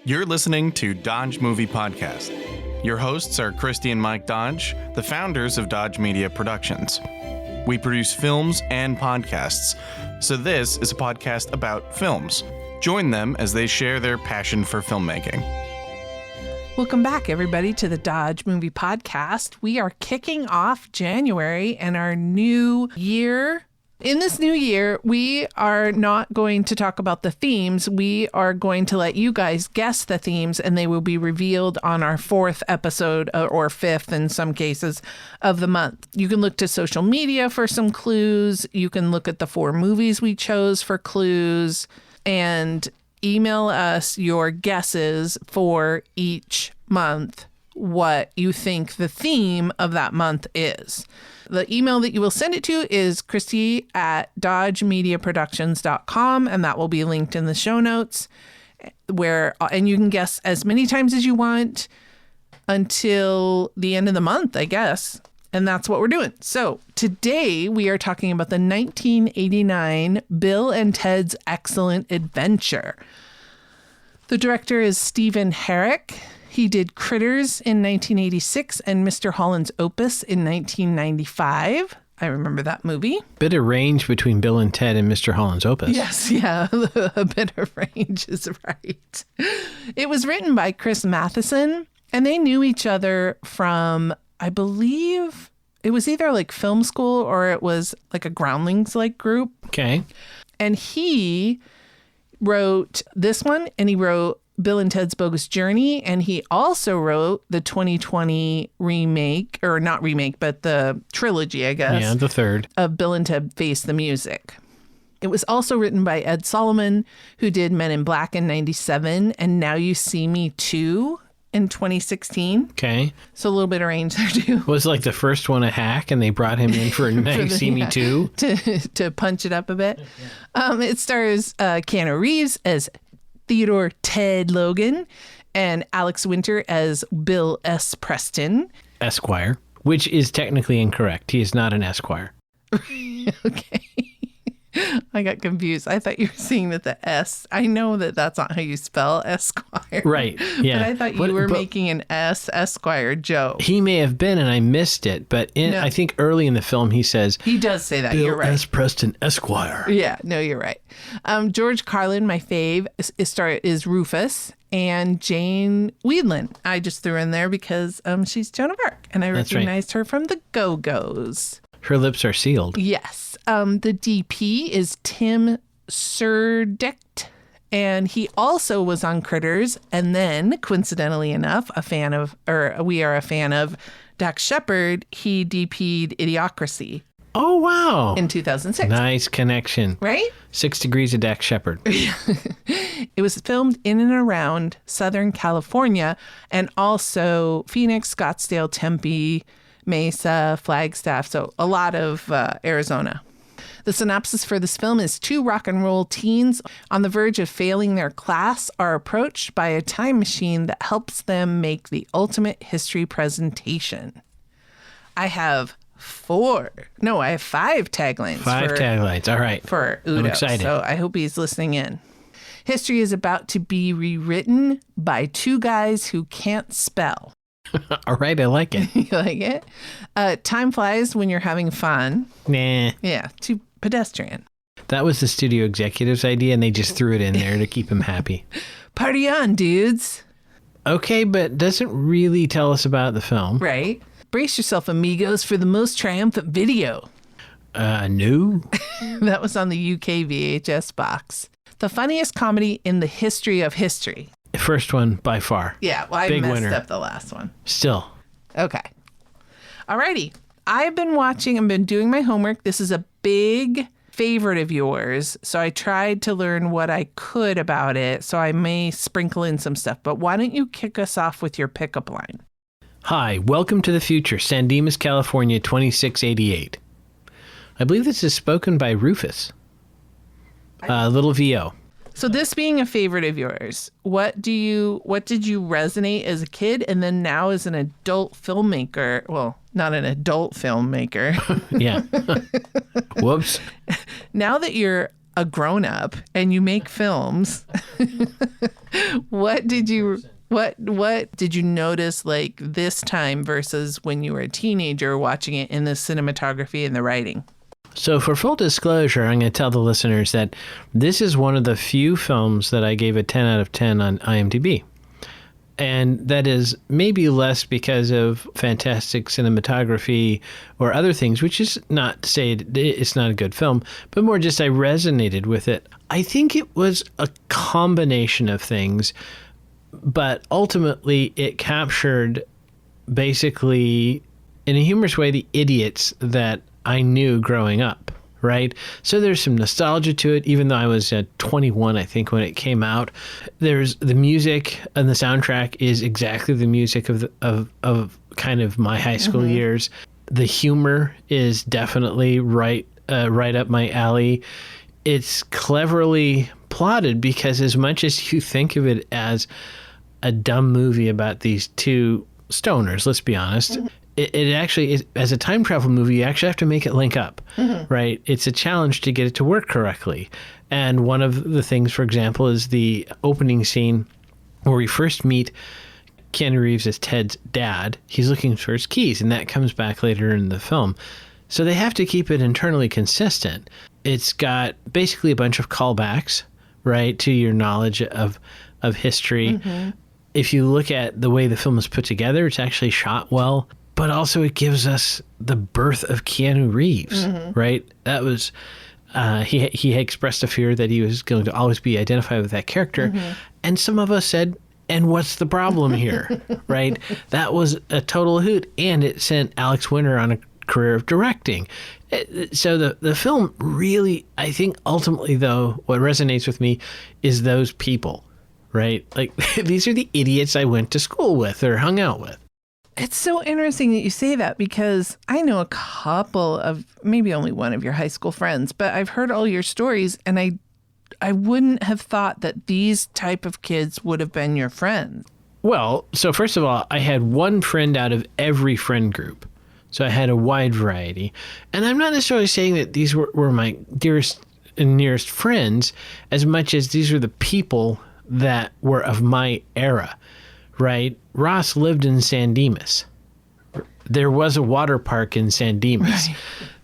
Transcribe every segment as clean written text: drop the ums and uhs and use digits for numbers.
You're listening to Dodge Movie Podcast. Your hosts are Christy and Mike Dodge, the founders of Dodge Media Productions. We produce films and podcasts, so this is a podcast about films. Join them as they share their passion for filmmaking. Welcome back, everybody, to the Dodge Movie Podcast. We are kicking off January and our new year. In this new year, we are not going to talk about the themes. We are going to let you guys guess the themes, and they will be revealed on our fourth episode, or fifth in some cases, of the month. You can look to social media for some clues. You can look at the 4 movies we chose for clues, and email us your guesses for each month, what you think the theme of that month is. The email that you will send it to is christy@dodgemediaproductions.com, and that will be linked in the show notes, and you can guess as many times as you want until the end of the month, I guess. And that's what we're doing. So today we are talking about the 1989 Bill and Ted's Excellent Adventure. The director is Stephen Herek. He did Critters in 1986 and Mr. Holland's Opus in 1995. I remember that movie. Bit of range between Bill and Ted and Mr. Holland's Opus. Yes, yeah, a bit of range is right. It was written by Chris Matheson, and they knew each other from, I believe, it was either like film school or it was like a Groundlings-like group. Okay. And he wrote this one, and he wrote Bill and Ted's Bogus Journey, and he also wrote the 2020 remake, or not remake, but the trilogy, I guess. Yeah, the third. Of Bill and Ted Face the Music. It was also written by Ed Solomon, who did Men in Black in 97 and Now You See Me 2 in 2016. Okay. So a little bit of range there, too. Was like the first one a hack, and they brought him in for Now You See Me 2? To punch it up a bit. Yeah. It stars Keanu Reeves as Theodore Ted Logan and Alex Winter as Bill S. Preston. Esquire, which is technically incorrect. He is not an Esquire. Okay. I got confused. I thought you were saying that the S, I know that that's not how you spell Esquire. Right, yeah. But I thought you were making an S Esquire joke. He may have been, and I missed it. But I think early in the film he says... He does say that, Bill you're right. S. Preston Esquire. Yeah, no, you're right. George Carlin, my fave, is Rufus. And Jane Wiedlin, I just threw in there because she's Joan of Arc. And I recognized her from the Go-Go's. Her lips are sealed. Yes. The DP is Tim Surdict, and he also was on Critters. And then, coincidentally enough, we are a fan of Dax Shepard. He DP'd Idiocracy. Oh, wow. In 2006. Nice connection. Right? 6 Degrees of Dax Shepard. It was filmed in and around Southern California, and also Phoenix, Scottsdale, Tempe, Mesa, Flagstaff, so a lot of Arizona. The synopsis for this film is 2 rock and roll teens on the verge of failing their class are approached by a time machine that helps them make the ultimate history presentation. I have 5 taglines. 5 taglines, all right. For Udo, I'm excited. So I hope he's listening in. History is about to be rewritten by 2 guys who can't spell. All right, I like it. You like it? Time flies when you're having fun. Nah. Yeah, too pedestrian. That was the studio executive's idea, and they just threw it in there to keep him happy. Party on, dudes. Okay, but doesn't really tell us about the film. Right. Brace yourself, amigos, for the most triumphant video. No. That was on the UK VHS box. The funniest comedy in the history of history. First one by far. Yeah, well, I Big messed winner. up the last one. Still. Okay. Alrighty. I've been doing my homework. This is a big favorite of yours, so I tried to learn what I could about it, so I may sprinkle in some stuff. But why don't you kick us off with your pickup line? Hi, welcome to the future, San Dimas, California, 2688. I believe this is spoken by Rufus. Little VO. So this being a favorite of yours, what did you resonate as a kid and then now as an adult filmmaker? Well, not an adult filmmaker. Yeah. Whoops. Now that you're a grown-up and you make films. What did you notice like this time versus when you were a teenager watching it in the cinematography and the writing? So for full disclosure, I'm going to tell the listeners that this is one of the few films that I gave a 10 out of 10 on IMDb. And that is maybe less because of fantastic cinematography or other things, which is not to say it's not a good film, but more just I resonated with it. I think it was a combination of things, but ultimately it captured basically, in a humorous way, the idiots that I knew growing up. Right? So there's some nostalgia to it, even though I was 21, I think, when it came out. There's the music, and the soundtrack is exactly the music of kind of my high school years. The humor is definitely right up my alley. It's cleverly plotted because as much as you think of it as a dumb movie about these two stoners, let's be honest, it actually is, as a time travel movie, you actually have to make it link up, right? It's a challenge to get it to work correctly. And one of the things, for example, is the opening scene where we first meet Keanu Reeves as Ted's dad. He's looking for his keys, and that comes back later in the film. So they have to keep it internally consistent. It's got basically a bunch of callbacks, right, to your knowledge of history. If you look at the way the film is put together, it's actually shot well. But also it gives us the birth of Keanu Reeves, right? That was, he expressed a fear that he was going to always be identified with that character. And some of us said, and what's the problem here, right? That was a total hoot. And it sent Alex Winter on a career of directing. So the film really, I think ultimately though, what resonates with me is those people, right? Like these are the idiots I went to school with or hung out with. It's so interesting that you say that because I know a couple of, maybe only one of your high school friends, but I've heard all your stories and I wouldn't have thought that these type of kids would have been your friends. Well, so first of all, I had one friend out of every friend group. So I had a wide variety. And I'm not necessarily saying that these were my dearest and nearest friends as much as these are the people that were of my era. Right? Ross lived in San Dimas. There was a water park in San Dimas.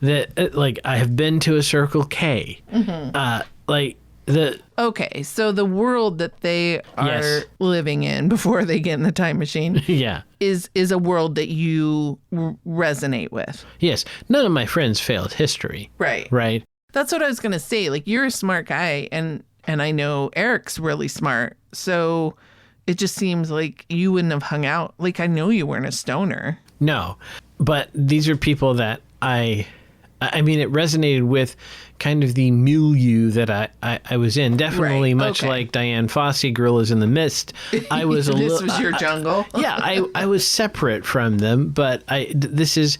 Right. That like I have been to a Circle K. Okay, so the world that they are living in before they get in the time machine is a world that you resonate with. Yes. None of my friends failed history. Right. That's what I was going to say. Like you're a smart guy and I know Eric's really smart. So it just seems like you wouldn't have hung out. Like, I know you weren't a stoner. No, but these are people that I mean, it resonated with kind of the milieu that I was in. Definitely much like Diane Fossey, Gorillas in the Mist. I was a little... This was your jungle? I was separate from them, but this is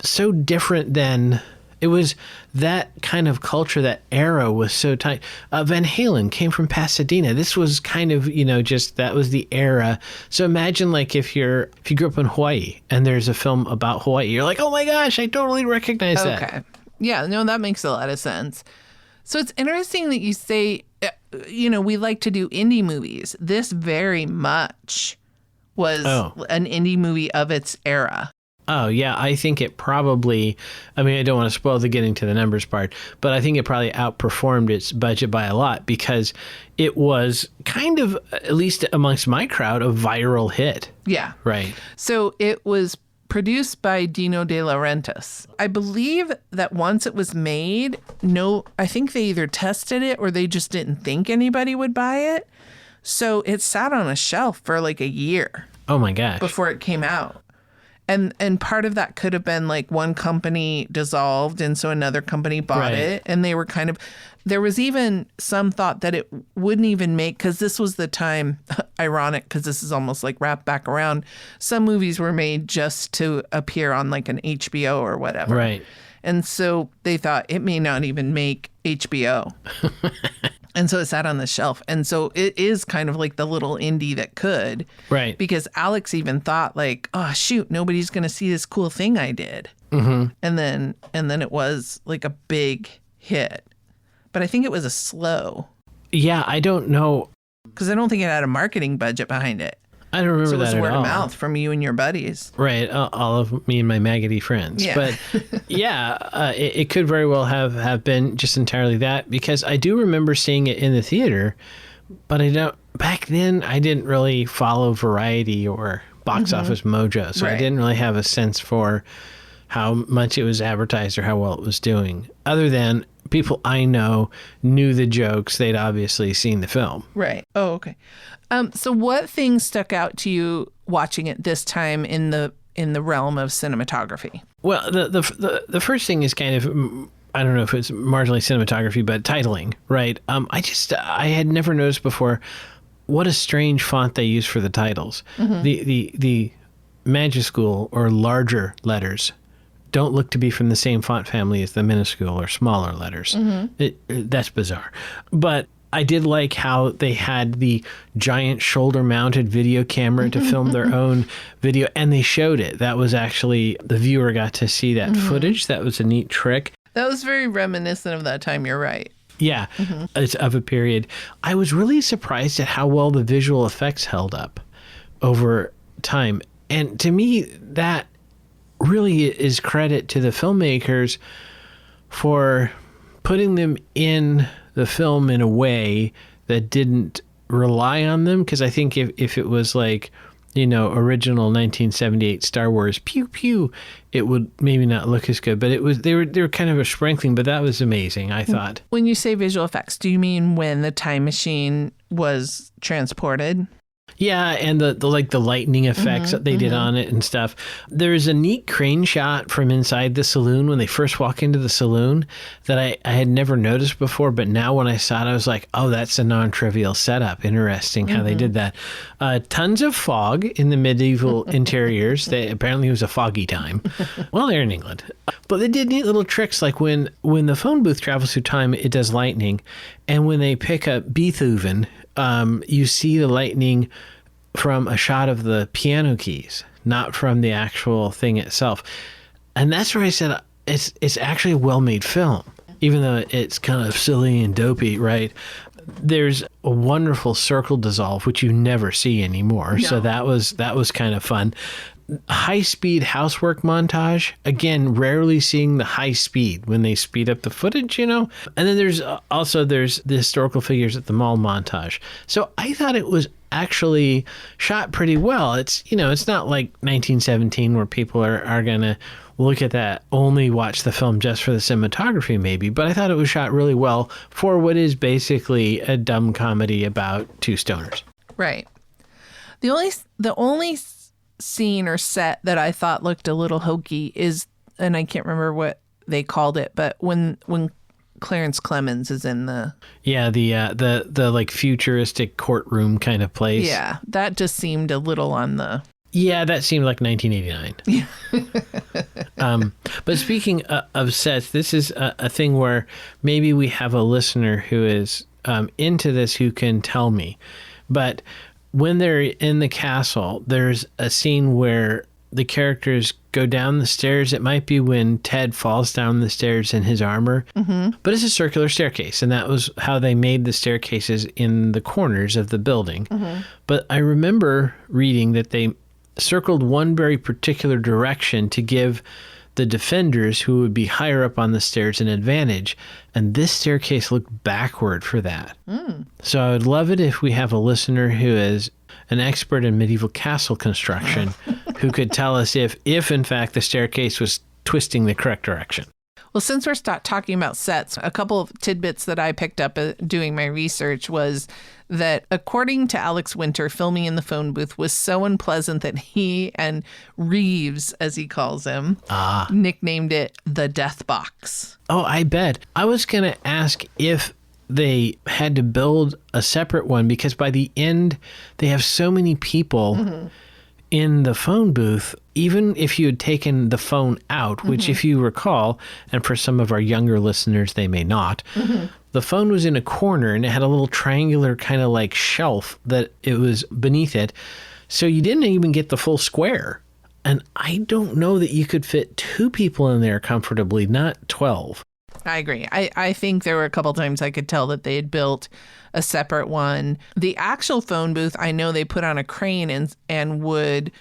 so different than... It was that kind of culture, that era was so tight. Van Halen came from Pasadena. This was kind of, just that was the era. So imagine like if you grew up in Hawaii and there's a film about Hawaii, you're like, oh my gosh, I totally recognize that. Okay. Yeah, no, that makes a lot of sense. So it's interesting that you say, we like to do indie movies. This very much was an indie movie of its era. Oh, yeah. I think it probably, I don't want to spoil the getting to the numbers part, but I think it probably outperformed its budget by a lot because it was kind of, at least amongst my crowd, a viral hit. Yeah. Right. So it was produced by Dino De Laurentiis. I believe that once it was made, I think they either tested it or they just didn't think anybody would buy it. So it sat on a shelf for like a year. Oh my gosh. Before it came out. And part of that could have been like one company dissolved and so another company bought it. And they were there was even some thought that it wouldn't even make, because this was the time, ironic, because this is almost like wrapped back around. Some movies were made just to appear on like an HBO or whatever. Right. And so they thought it may not even make HBO. And so it sat on the shelf. And so it is kind of like the little indie that could. Right. Because Alex even thought like, oh, shoot, nobody's going to see this cool thing I did. Mm-hmm. And then it was like a big hit. but I think it was a slow. Yeah, I don't know. Because I don't think it had a marketing budget behind it. I don't remember So it was that at word all. of mouth from you and your buddies. Right, all of me and my maggoty friends. Yeah. But yeah, it could very well have been just entirely that, because I do remember seeing it in the theater, but I don't. Back then, I didn't really follow Variety or Box Office Mojo, so I Right. didn't really have a sense for how much it was advertised or how well it was doing. Other than people I know knew the jokes, they'd obviously seen the film. Right. Oh, okay. So what things stuck out to you watching it this time in the realm of cinematography? Well, the first thing is kind of, I don't know if it's marginally cinematography, but titling, right? I had never noticed before what a strange font they use for the titles. The majuscule or larger letters don't look to be from the same font family as the minuscule or smaller letters. That's bizarre. But I did like how they had the giant shoulder-mounted video camera to film their own video, and they showed it. That was actually, the viewer got to see that footage. That was a neat trick. That was very reminiscent of that time. You're right. Yeah, it's of a period. I was really surprised at how well the visual effects held up over time. And to me, that really is credit to the filmmakers for putting them in the film in a way that didn't rely on them. Because I think if it was like, original 1978 Star Wars, pew pew, it would maybe not look as good. But they were kind of a sprinkling. But that was amazing, I thought. When you say visual effects, do you mean when the time machine was transported? Yeah, and the lightning effects that they did on it and stuff. There's a neat crane shot from inside the saloon when they first walk into the saloon that I had never noticed before, but now when I saw it, I was like, oh, that's a non-trivial setup. Interesting how they did that. Tons of fog in the medieval interiors. Apparently it was a foggy time. Well, they're in England. But they did neat little tricks, like when the phone booth travels through time, it does lightning. And when they pick up Beethoven, you see the lightning from a shot of the piano keys, not from the actual thing itself. And that's where I said it's actually a well-made film, even though it's kind of silly and dopey, right? There's a wonderful circle dissolve, which you never see anymore. No. So that was kind of fun. High-speed housework montage. Again, rarely seeing the high speed when they speed up the footage, And then there's the historical figures at the mall montage. So I thought it was actually shot pretty well. It's, it's not like 1917 where people are going to look at that, only watch the film just for the cinematography maybe, but I thought it was shot really well for what is basically a dumb comedy about two stoners. Right. The only scene or set that I thought looked a little hokey is, and I can't remember what they called it, but when Clarence Clemens is in the the like futuristic courtroom kind of place. Yeah, that just seemed a little on the. Yeah, that seemed like 1989. But speaking of sets, this is a thing where maybe we have a listener who is into this who can tell me. But when they're in the castle, there's a scene where the characters go down the stairs. It might be when Ted falls down the stairs in his armor, but it's a circular staircase, and that was how they made the staircases in the corners of the building. But I remember reading that they circled one very particular direction to give the defenders who would be higher up on the stairs an advantage, and this staircase looked backward for that. So I would love it if we have a listener who is an expert in medieval castle construction who could tell us if in fact the staircase was twisting the correct direction. Well, since we're talking about sets, a couple of tidbits that I picked up doing my research was that according to Alex Winter, filming in the phone booth was so unpleasant that he and Reeves, as he calls him, nicknamed it the Death Box. Oh, I bet. I was going to ask if they had to build a separate one, because by the end, they have so many people in the phone booth. Even if you had taken the phone out, which if you recall, and for some of our younger listeners, they may not, the phone was in a corner and it had a little triangular kind of like shelf that it was beneath it. So you didn't even get the full square. And I don't know that you could fit two people in there comfortably, not 12. I agree. I think there were a couple times I could tell that they had built a separate one. The actual phone booth, I know they put on a crane and would,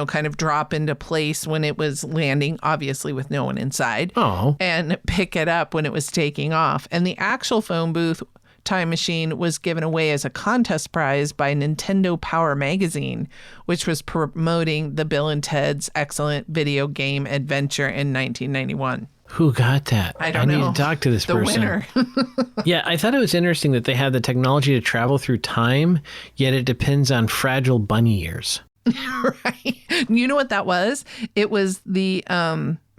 kind of drop into place when it was landing, obviously with no one inside, and pick it up when it was taking off. And the actual phone booth time machine was given away as a contest prize by Nintendo Power Magazine, which was promoting the Bill and Ted's Excellent Video Game Adventure in 1991. Who got that? I don't know. I need to talk to this person. The winner. Yeah, I thought it was interesting that they have the technology to travel through time, yet it depends on fragile bunny ears. Right. You know what that was? It was the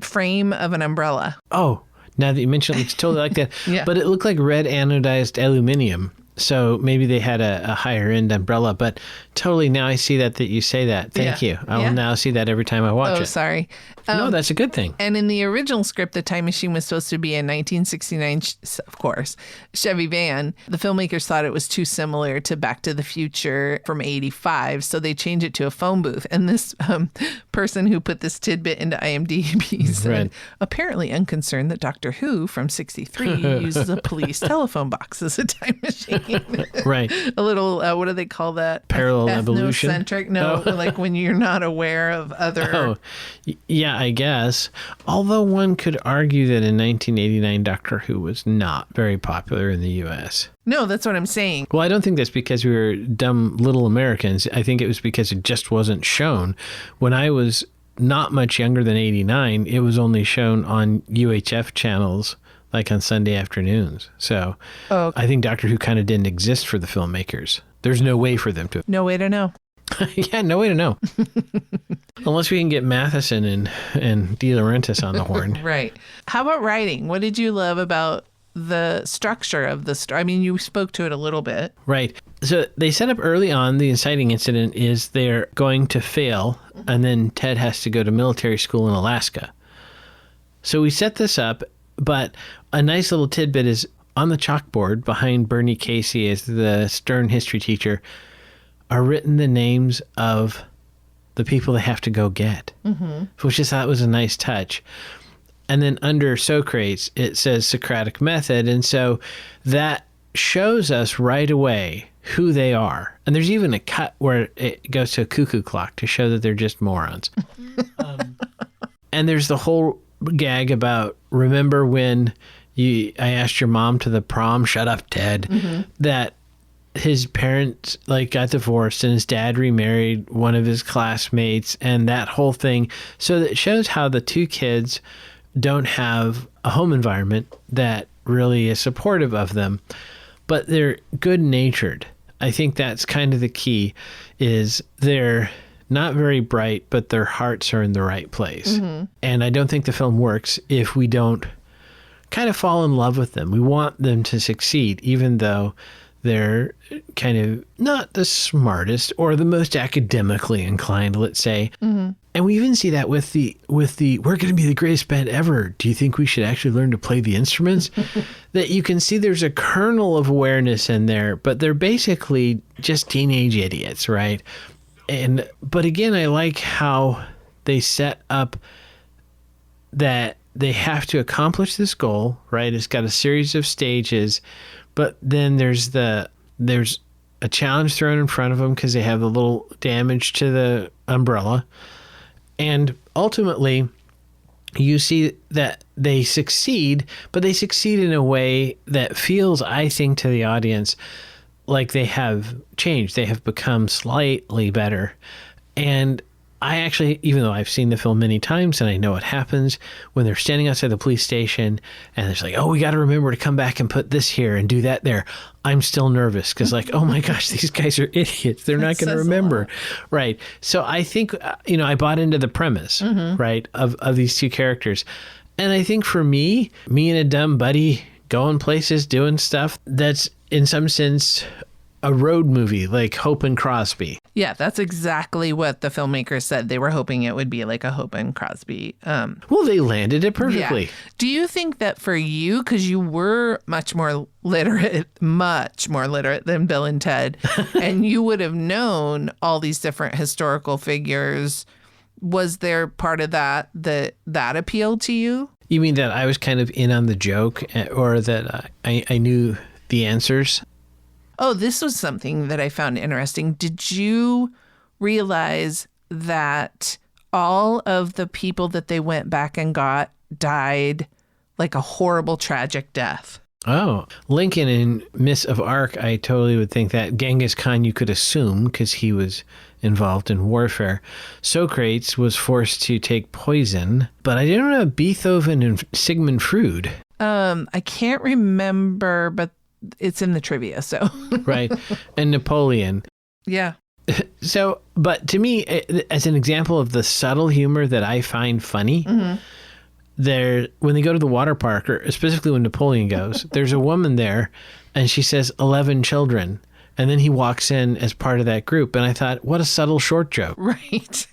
frame of an umbrella. Oh, now that you mention it, it's totally like that. Yeah. But it looked like red anodized aluminum. So maybe they had a higher end umbrella, but totally now I see that you say that. Thank you. I will now see that every time I watch it. Oh, sorry. No, that's a good thing. And in the original script, the time machine was supposed to be a 1969, of course, Chevy van. The filmmakers thought it was too similar to Back to the Future from 85, so they changed it to a phone booth. And this person who put this tidbit into IMDb said, apparently unconcerned that Doctor Who from 63 uses a police telephone box as a time machine. Right. A little, what do they call that? Parallel evolution? Ethnocentric? No, like when you're not aware of other... Oh, yeah, I guess. Although one could argue that in 1989, Doctor Who was not very popular in the U.S. No, that's what I'm saying. Well, I don't think that's because we were dumb little Americans. I think it was because it just wasn't shown. When I was not much younger than 89, it was only shown on UHF channels, like on Sunday afternoons. So I think Doctor Who kind of didn't exist for the filmmakers. There's no way for them to. No way to know. Yeah, no way to know. Unless we can get Matheson and De Laurentiis on the horn. Right. How about writing? What did you love about the structure of the story? I mean, you spoke to it a little bit. Right. So they set up early on the inciting incident is they're going to fail, and then Ted has to go to military school in Alaska. So we set this up, but a nice little tidbit is on the chalkboard behind Bernie Casey as the stern history teacher are written the names of the people they have to go get, which I thought was a nice touch. And then under Socrates, it says Socratic method. And so that shows us right away who they are. And there's even a cut where it goes to a cuckoo clock to show that they're just morons. And there's the whole gag about, remember when I asked your mom to the prom, shut up, Ted, that his parents got divorced and his dad remarried one of his classmates and that whole thing. So that shows how the two kids don't have a home environment that really is supportive of them, but they're good natured. I think that's kind of the key, is they're not very bright, but their hearts are in the right place. And I don't think the film works if we don't kind of fall in love with them. We want them to succeed, even though they're kind of not the smartest or the most academically inclined, let's say. And we even see that with the we're going to be the greatest band ever. Do you think we should actually learn to play the instruments? That you can see there's a kernel of awareness in there, but they're basically just teenage idiots, right? But again, I like how they set up that they have to accomplish this goal, right? It's got a series of stages, but then there's a challenge thrown in front of them because they have a little damage to the umbrella. And ultimately, you see that they succeed, but they succeed in a way that feels, I think, to the audience like they have changed. They have become slightly better. And I actually, even though I've seen the film many times and I know what happens when they're standing outside the police station and it's like, oh, we got to remember to come back and put this here and do that there. I'm still nervous because oh my gosh, these guys are idiots. They're not going to remember. Right. So I think, I bought into the premise, right, of these two characters. And I think for me and a dumb buddy going places, doing stuff, that's in some sense a road movie like Hope and Crosby. Yeah, that's exactly what the filmmakers said. They were hoping it would be like a Hope and Crosby. Well, they landed it perfectly. Yeah. Do you think that for you, because you were much more literate than Bill and Ted, and you would have known all these different historical figures, was there part of that appealed to you? You mean that I was kind of in on the joke, or that I knew the answers? Oh, this was something that I found interesting. Did you realize that all of the people that they went back and got died like a horrible, tragic death? Oh, Lincoln in Miss of Arc, I totally would think that. Genghis Khan, you could assume, because he was involved in warfare. Socrates was forced to take poison, but I didn't know Beethoven and Sigmund Freud. I can't remember, but it's in the trivia, so. Right. And Napoleon. Yeah. So, but to me, as an example of the subtle humor that I find funny, when they go to the water park, or specifically when Napoleon goes, there's a woman there and she says 11 children. And then he walks in as part of that group. And I thought, what a subtle short joke. Right.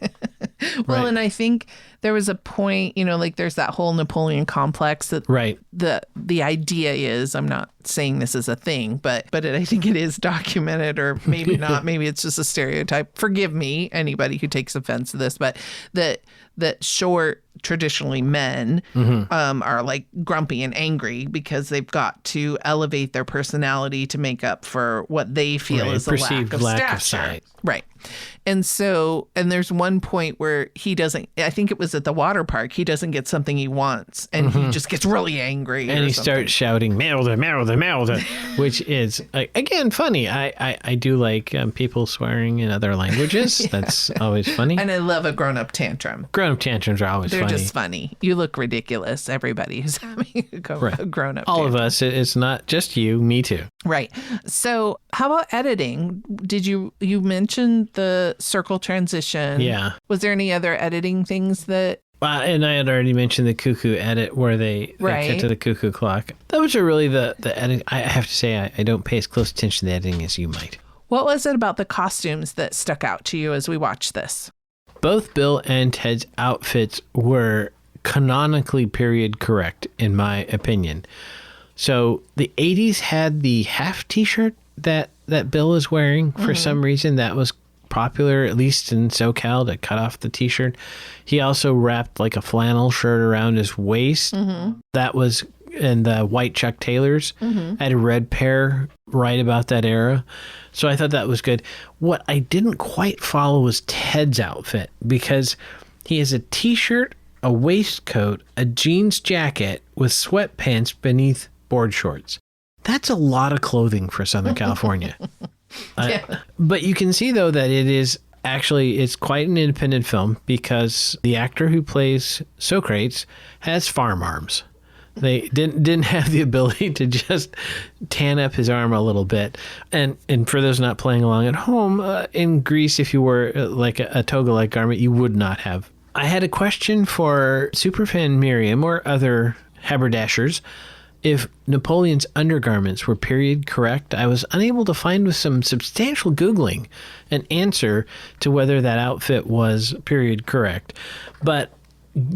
Well, Right. and I think there was a point, like there's that whole Napoleon complex that Right. the idea is, I'm not saying this is a thing, but I think it is documented, or maybe not. Maybe it's just a stereotype. Forgive me, anybody who takes offense to this, but that short, traditionally men are like grumpy and angry because they've got to elevate their personality to make up for what they feel is a Perceived lack of stature. size. Right. And so, and there's one point where he doesn't, I think it was at the water park, he doesn't get something he wants and he just gets really angry. And he starts shouting, "Merde, merde, merde," which is, again, funny. I do like people swearing in other languages. That's always funny. And I love a grown-up tantrum. Grown-up tantrums are always They're funny. just funny. You look ridiculous. Everybody who's having a grown-up All tantrum. of us. It's not just you, me too. Right. So how about editing? Did you mentioned the circle transition? Yeah. Was there any other editing things that? And I had already mentioned the cuckoo edit where they cut to the cuckoo clock. Those are really the edit. I have to say, I don't pay as close attention to the editing as you might. What was it about the costumes that stuck out to you as we watched this? Both Bill and Ted's outfits were canonically period correct, in my opinion. So the 80s had the half t-shirt that Bill is wearing. For some reason, that was popular, at least in SoCal, to cut off the t-shirt. He also wrapped like a flannel shirt around his waist. That was in the white Chuck Taylors. I had a red pair right about that era. So I thought that was good. What I didn't quite follow was Ted's outfit, because he has a t-shirt, a waistcoat, a jeans jacket with sweatpants beneath board shorts. That's a lot of clothing for Southern California. But you can see, though, that it's quite an independent film, because the actor who plays Socrates has farm arms. They didn't have the ability to just tan up his arm a little bit. And for those not playing along at home, in Greece, if you were like a toga-like garment, you would not have. I had a question for superfan Miriam or other haberdashers. If Napoleon's undergarments were period correct, I was unable to find with some substantial Googling an answer to whether that outfit was period correct. But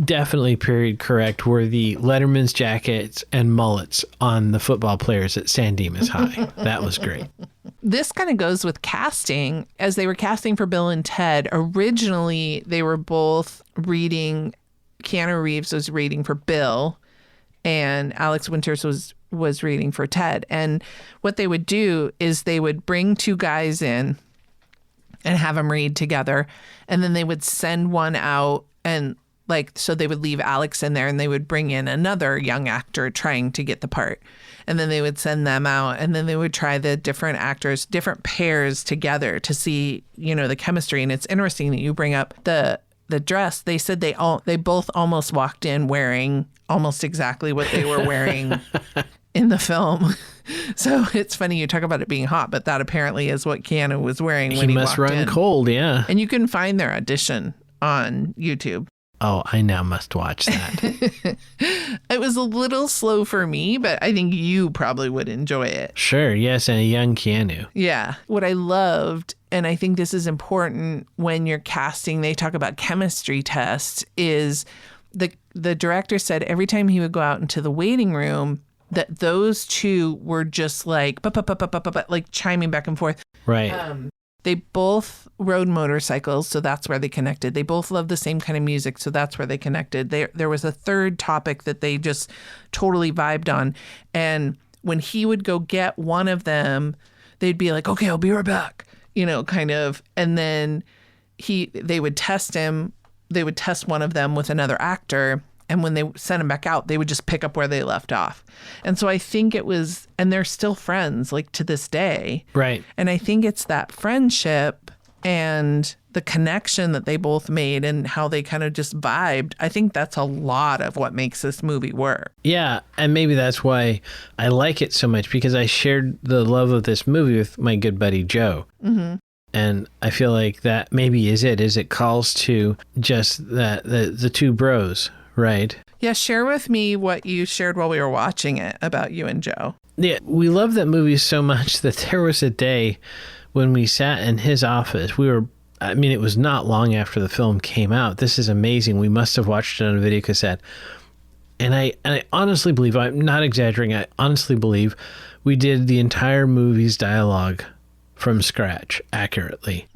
definitely period correct were the Letterman's jackets and mullets on the football players at San Dimas High. That was great. This kind of goes with casting. As they were casting for Bill and Ted, originally they were both reading, Keanu Reeves was reading for Bill, and Alex Winters was reading for Ted. And what they would do is they would bring two guys in and have them read together, and then they would send one out, and so they would leave Alex in there, and they would bring in another young actor trying to get the part. And then they would send them out, and then they would try the different actors, different pairs together to see, the chemistry. And it's interesting that you bring up the dress. They said they both almost walked in wearing almost exactly what they were wearing in the film. So it's funny you talk about it being hot, but that apparently is what Keanu was wearing when he must walked run in. cold, yeah. And you can find their audition on YouTube. Oh, I now must watch that. It was a little slow for me, but I think you probably would enjoy it. Sure, yes, and a young Keanu. Yeah. What I loved, and I think this is important when you're casting, they talk about chemistry tests, is the director said every time he would go out into the waiting room, that those two were just like chiming back and forth. Right. They both rode motorcycles, so that's where they connected. They both loved the same kind of music, so that's where they connected. There was a third topic that they just totally vibed on. And when he would go get one of them, they'd be like, okay, I'll be right back, kind of. And then they would test him. They would test one of them with another actor. And when they sent him back out, they would just pick up where they left off. And so I think it was, and they're still friends, like to this day. Right. And I think it's that friendship and the connection that they both made and how they kind of just vibed. I think that's a lot of what makes this movie work. Yeah. And maybe that's why I like it so much, because I shared the love of this movie with my good buddy Joe. Mm-hmm. And I feel like that maybe is it calls to just that the two bros. Right. Yeah, share with me what you shared while we were watching it about you and Joe. Yeah, we love that movie so much that there was a day when we sat in his office. It was not long after the film came out. This is amazing. We must have watched it on a video cassette. And I honestly believe, I'm not exaggerating, I honestly believe we did the entire movie's dialogue from scratch accurately.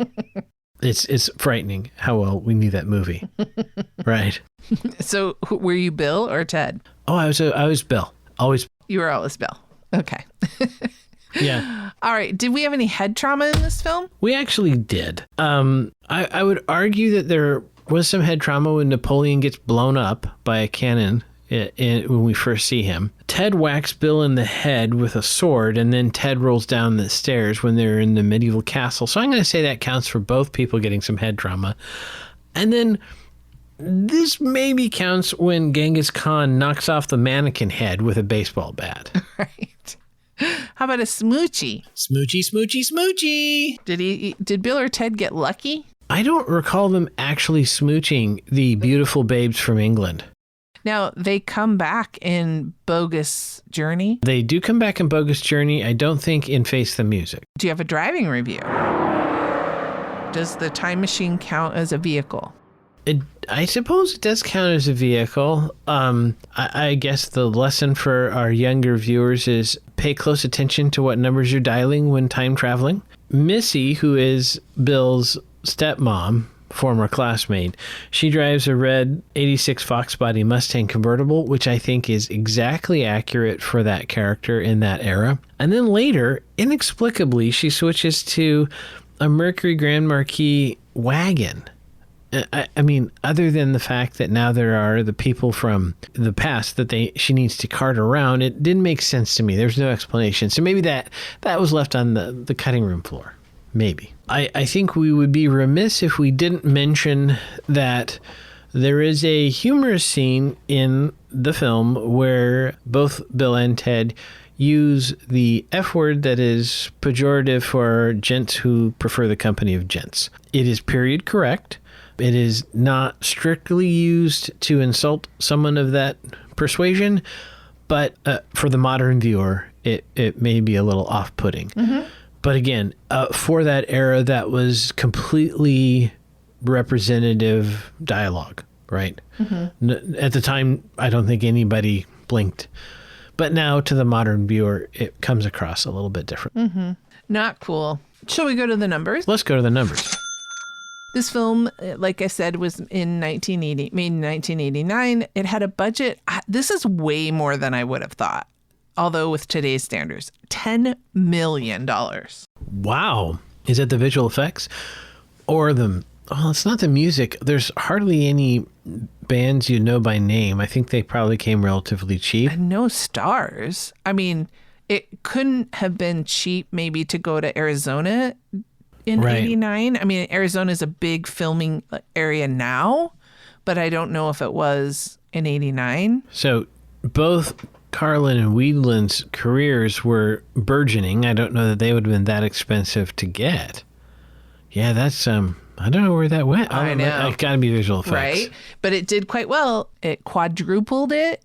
It's frightening how well we knew that movie. Right. So were you Bill or Ted? Oh, I was Bill. Always. You were always Bill. Okay. Yeah. All right. Did we have any head trauma in this film? We actually did. I would argue that there was some head trauma when Napoleon gets blown up by a cannon when we first see him. Ted whacks Bill in the head with a sword, and then Ted rolls down the stairs when they're in the medieval castle. So I'm going to say that counts for both people getting some head trauma. And then this maybe counts when Genghis Khan knocks off the mannequin head with a baseball bat. Right. How about a smoochie? Smoochy, smoochy, smoochy. Did Bill or Ted get lucky? I don't recall them actually smooching the beautiful babes from England. Now, they come back in Bogus Journey. They do come back in Bogus Journey. I don't think in Face the Music. Do you have a driving review? Does the time machine count as a vehicle? I suppose it does count as a vehicle. I guess the lesson for our younger viewers is pay close attention to what numbers you're dialing when time traveling. Missy, who is Bill's stepmom, former classmate, she drives a red 86 Fox body Mustang convertible, which I think is exactly accurate for that character in that era. And then later, inexplicably, she switches to a Mercury Grand Marquis wagon. I mean, other than the fact that now there are the people from the past that she needs to cart around, it didn't make sense to me. There's no explanation. So maybe that was left on the cutting room floor. Maybe. I think we would be remiss if we didn't mention that there is a humorous scene in the film where both Bill and Ted use the F word that is pejorative for gents who prefer the company of gents. It is period correct. It is not strictly used to insult someone of that persuasion, but for the modern viewer, it may be a little off-putting. Mm-hmm. But again, for that era, that was completely representative dialogue, right? Mm-hmm. At the time, I don't think anybody blinked. But now, to the modern viewer, it comes across a little bit different. Mm-hmm. Not cool. Shall we go to the numbers? Let's go to the numbers. This film, like I said, was made in 1989. It had a budget. This is way more than I would have thought. Although with today's standards, $10 million. Wow. Is that the visual effects? Or it's not the music. There's hardly any bands you know by name. I think they probably came relatively cheap. And no stars. I mean, it couldn't have been cheap maybe to go to Arizona in 89. I mean, Arizona is a big filming area now, but I don't know if it was in 89. So both Carlin and Wheatland's careers were burgeoning. I don't know that they would have been that expensive to get. Yeah, that's I don't know where that went. I know. It's got to be visual effects. Right? But it did quite well. It quadrupled it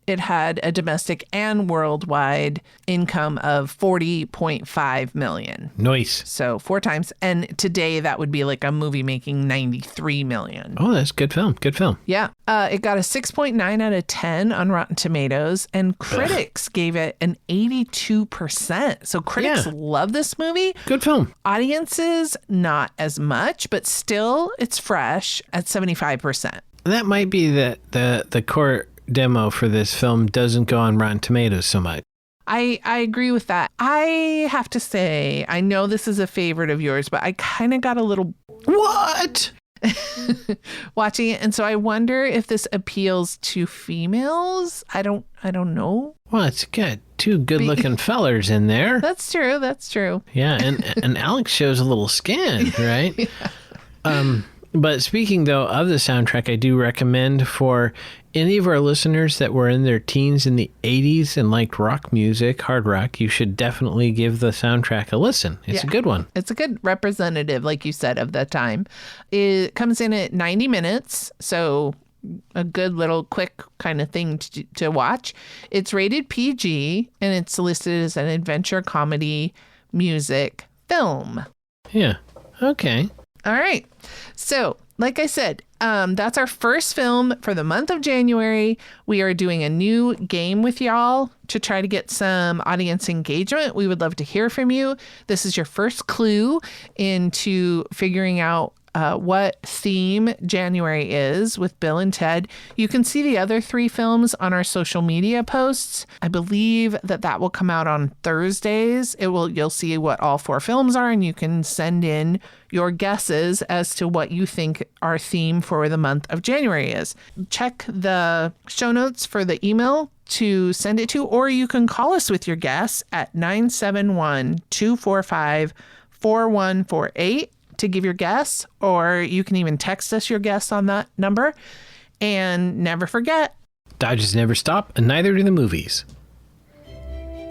it had a domestic and worldwide income of $40.5 million. Nice. So 4 times. And today that would be like a movie making $93 million. Oh, that's good film. Good film. Yeah. It got a 6.9 out of 10 on Rotten Tomatoes, and critics gave it an 82%. So critics love this movie. Good film. Audiences, not as much, but still it's fresh at 75%. That might be the core demo for this film doesn't go on Rotten Tomatoes so much. I agree with that. I have to say, I know this is a favorite of yours, but I kind of got a little What? watching it, and so I wonder if this appeals to females. I don't know. Well, it's got 2 good-looking fellers in there. That's true. Yeah, and Alex shows a little skin, right? But speaking, though, of the soundtrack, I do recommend for any of our listeners that were in their teens in the 80s and liked rock music, hard rock, you should definitely give the soundtrack a listen. It's a good one. It's a good representative, like you said, of the time. It comes in at 90 minutes, so a good little quick kind of thing to watch. It's rated PG, and it's listed as an adventure comedy music film. Yeah. Okay. All right. So, like I said, that's our first film for the month of January. We are doing a new game with y'all to try to get some audience engagement. We would love to hear from you. This is your first clue into figuring out what theme January is with Bill and Ted. You can see the other 3 films on our social media posts. I believe that will come out on Thursdays. You'll see what all 4 films are, and you can send in your guesses as to what you think our theme for the month of January is. Check the show notes for the email to send it to, or you can call us with your guess at 971-245-4148 to give your guess, or you can even text us your guess on that number. And never forget, Dodges never stop, and neither do the movies.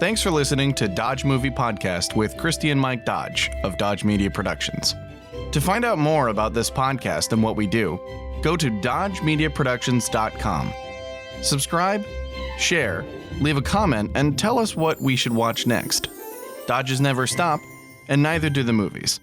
Thanks for listening to Dodge Movie Podcast with Christy and Mike Dodge of Dodge Media Productions. To find out more about this podcast and what we do, go to dodgemediaproductions.com. Subscribe, share, leave a comment, and tell us what we should watch next. Dodges never stop, and neither do the movies.